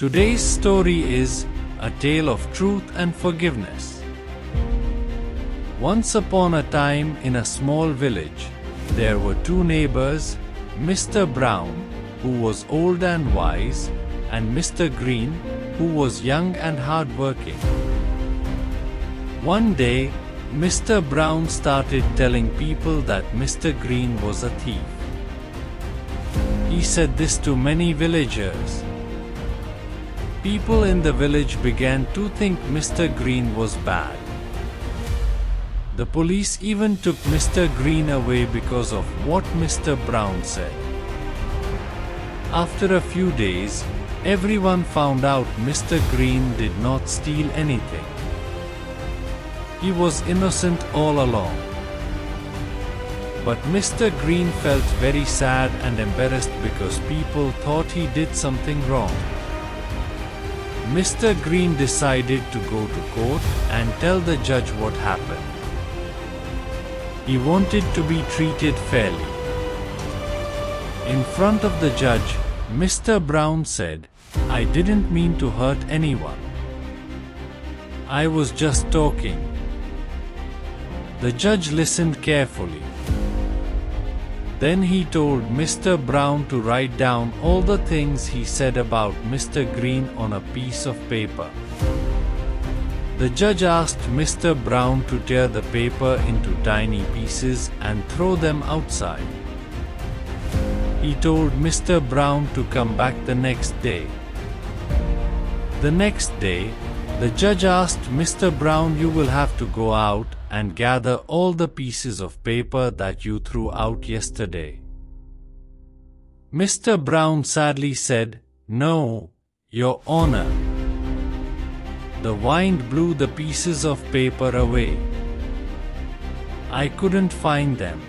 Today's story is a tale of truth and forgiveness. Once upon a time in a small village, there were two neighbors, Mr. Brown, who was old and wise, and Mr. Green, who was young and hardworking. One day, Mr. Brown started telling people that Mr. Green was a thief. He said this to many villagers. People in the village began to think Mr. Green was bad. The police even took Mr. Green away because of what Mr. Brown said. After a few days, everyone found out Mr. Green did not steal anything. He was innocent all along. But Mr. Green felt very sad and embarrassed because people thought he did something wrong. Mr. Green decided to go to court and tell the judge what happened. He wanted to be treated fairly. In front of the judge, Mr. Brown said, "I didn't mean to hurt anyone. I was just talking." The judge listened carefully. Then he told Mr. Brown to write down all the things he said about Mr. Green on a piece of paper. The judge asked Mr. Brown to tear the paper into tiny pieces and throw them outside. He told Mr. Brown to come back the next day. The next day, the judge asked Mr. Brown, "You will have to go out and gather all the pieces of paper that you threw out yesterday." Mr. Brown sadly said, "No, Your Honor." The wind blew the pieces of paper away. "I couldn't find them."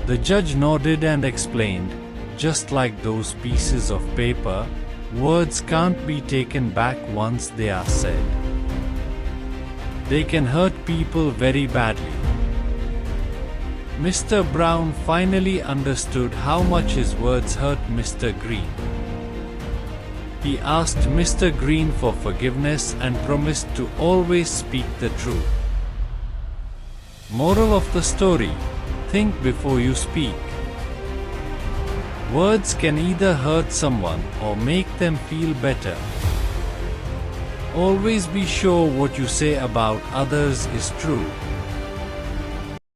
The judge nodded and explained, "Just like those pieces of paper, words can't be taken back once they are said. They can hurt people very badly." Mr. Brown finally understood how much his words hurt Mr. Green. He asked Mr. Green for forgiveness and promised to always speak the truth. Moral of the story: think before you speak. Words can either hurt someone or make them feel better. Always be sure what you say about others is true.